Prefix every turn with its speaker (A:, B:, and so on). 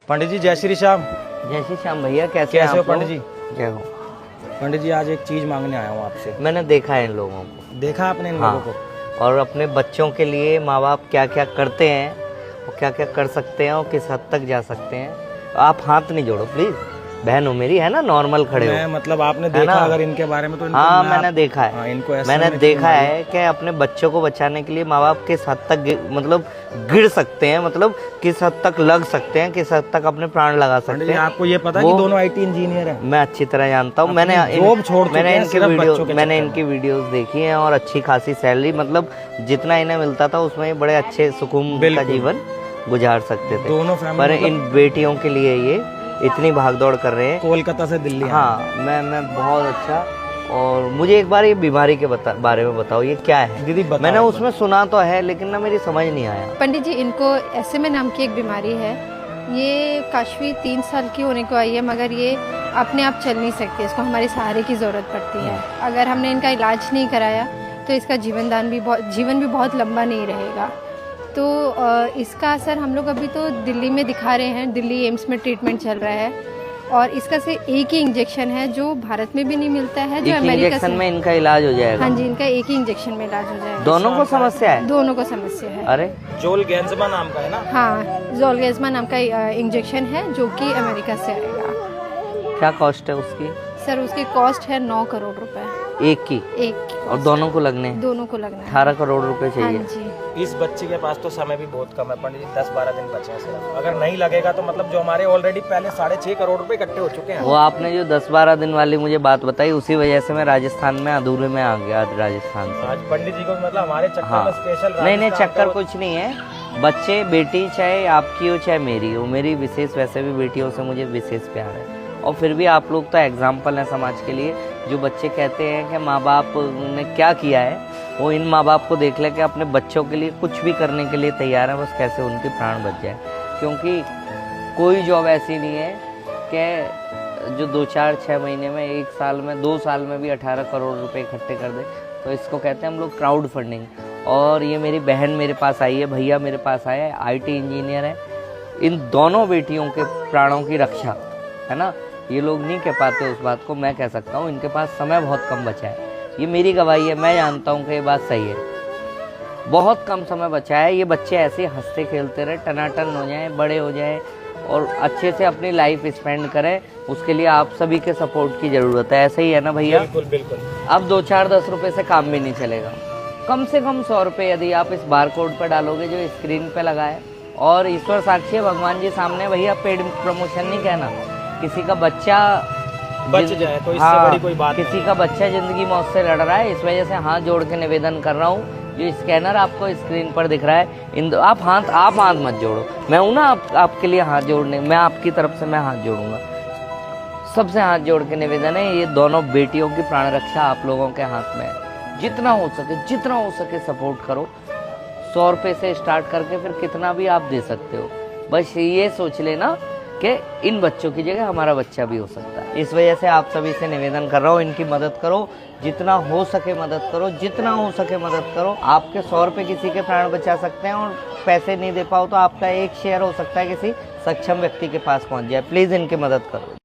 A: पंडित जी जय श्री श्याम।
B: जय श्री श्याम भैया, कैसे
A: हो पंडित जी?
B: जय हो।
A: पंडित जी आज एक चीज मांगने आया हूँ आपसे।
B: मैंने देखा है इन लोगों को।
A: देखा आपने इन
B: हाँ,
A: लोगों को?
B: और अपने बच्चों के लिए माँ बाप क्या क्या करते हैं और क्या क्या कर सकते हैं और किस हद तक जा सकते हैं। आप हाथ नहीं जोड़ो प्लीज, बहन हो मेरी, है ना, नॉर्मल खड़े हो।
A: मतलब आपने देखा अगर इनके बारे में तो
B: हाँ मैंने देखा है।
A: हाँ, इनको
B: मैंने देखा है कि अपने बच्चों को बचाने के लिए माँ बाप किस हद तक मतलब गिर सकते हैं, मतलब किस हद तक लग सकते हैं, किस हद तक अपने प्राण लगा सकते हैं।
A: आपको ये पता है कि दोनों आईटी इंजीनियर हैं?
B: मैं अच्छी तरह जानता हूँ। मैंने इनकी वीडियोस देखी हैं और अच्छी खासी सैलरी, मतलब जितना इन्हें मिलता था उसमें बड़े अच्छे सुकून का जीवन गुजार सकते थे।
A: दोनों
B: पर इन बेटियों के लिए ये इतनी भागदौड़ कर रहे हैं
A: कोलकाता से दिल्ली।
B: हाँ मैं बहुत अच्छा। और मुझे एक बार ये बीमारी के बारे में बताओ, ये क्या है
A: दीदी?
B: मैंने उसमें सुना तो है लेकिन ना मेरी समझ नहीं आया।
C: पंडित जी, इनको SMA नाम की एक बीमारी है। ये काशवी 3 साल की होने को आई है, मगर ये अपने आप चल नहीं सकती, इसको हमारे सहारे की ज़रूरत पड़ती है। अगर हमने इनका इलाज नहीं कराया तो इसका जीवन भी बहुत लंबा नहीं रहेगा। तो इसका असर हम लोग अभी तो दिल्ली में दिखा रहे हैं, दिल्ली एम्स में ट्रीटमेंट चल रहा है। और इसका सिर्फ एक ही इंजेक्शन है जो भारत में भी नहीं मिलता है, जो अमेरिका से।
B: में इनका इलाज हो जाएगा?
C: हाँ जी, इनका एक ही इंजेक्शन में इलाज हो जाएगा।
B: दोनों को समस्या है?
C: दोनों को समस्या है।
B: अरे
A: जोलगेंजमा नाम का है ना?
C: हाँ, जोलगेंजमा नाम का इंजेक्शन है जो कि अमेरिका से आएगा।
B: क्या कॉस्ट है उसकी?
C: सर उसकी कॉस्ट है 9 करोड़ रुपए।
B: एक की? और दोनों को लगने?
C: दोनों को लगना है।
B: 18 करोड़ रुपए चाहिए।
C: हाँ जी।
A: इस बच्चे के पास तो समय भी बहुत कम है पंडित जी, 10-12 दिन बचे हैं सिर्फ। अगर नहीं लगेगा तो मतलब जो हमारे ऑलरेडी पहले 6.5 करोड़ रुपए इकट्ठे हो चुके हैं।
B: वो आपने जो 10-12 दिन वाली मुझे बात बताई, उसी वजह से मैं राजस्थान में अधूरे में आ गया। राजस्थान से
A: आज पंडित जी को मतलब हमारे चक्कर में स्पेशल
B: नहीं चक्कर कुछ नहीं है। बच्चे बेटी चाहे आपकी हो चाहे मेरी हो, मेरी विशेष, वैसे भी बेटियों से मुझे विशेष प्यार है। और फिर भी आप लोग तो एग्जाम्पल हैं समाज के लिए। जो बच्चे कहते हैं कि माँ बाप ने क्या किया है, वो इन माँ बाप को देख ले कि अपने बच्चों के लिए कुछ भी करने के लिए तैयार है, बस कैसे उनके प्राण बच जाए। क्योंकि कोई जॉब ऐसी नहीं है कि जो 2-4-6 महीने में, 1 साल में, 2 साल में भी 18 करोड़ रुपए इकट्ठे कर दे। तो इसको कहते हैं हम लोग क्राउड फंडिंग। और ये मेरी बहन मेरे पास आई है, भैया मेरे पास आया है, IT इंजीनियर है। इन दोनों बेटियों के प्राणों की रक्षा, है ना, ये लोग नहीं कह पाते उस बात को, मैं कह सकता हूँ। इनके पास समय बहुत कम बचा है, ये मेरी गवाही है। मैं जानता हूँ कि ये बात सही है, बहुत कम समय बचा है। ये बच्चे ऐसे हंसते खेलते रहे, टनाटन हो जाएं, बड़े हो जाएं और अच्छे से अपनी लाइफ स्पेंड करें। उसके लिए आप सभी के सपोर्ट की ज़रूरत है। ऐसे ही है ना भैया?
A: बिल्कुल बिल्कुल।
B: अब 2-4-10 रुपये से काम भी नहीं चलेगा। कम से कम 100 रुपये यदि आप इस बार कोड पर डालोगे जो स्क्रीन पे लगा है, और ईश्वर साक्षी है, भगवान जी सामने, भैया पेड प्रमोशन नहीं कहना, किसी का बच्चा
A: बच जाए तो इससे बड़ी कोई बात नहीं।
B: किसी का बच्चा जिंदगी मौत से लड़ रहा है, इस वजह से हाथ जोड़ के निवेदन कर रहा हूँ। जो स्कैनर आपको स्क्रीन पर दिख रहा है, आप हाथ मत जोड़ो। मैं हूँ ना आपके लिए हाथ जोड़ने, मैं आपकी तरफ से मैं हाथ जोड़ूंगा। सबसे हाथ जोड़ के निवेदन है, ये दोनों बेटियों की प्राण रक्षा आप लोगों के हाथ में है। जितना हो सके सपोर्ट करो। 100 रुपये से स्टार्ट करके फिर कितना भी आप दे सकते हो। बस ये सोच लेना कि इन बच्चों की जगह हमारा बच्चा भी हो सकता है। इस वजह से आप सभी से निवेदन कर रहा हूँ, इनकी मदद करो, जितना हो सके मदद करो, जितना हो सके मदद करो। आपके 100 रुपये किसी के प्राण बचा सकते हैं, और पैसे नहीं दे पाओ तो आपका 1 शेयर हो सकता है किसी सक्षम व्यक्ति के पास पहुँच जाए। प्लीज़ इनकी मदद करो।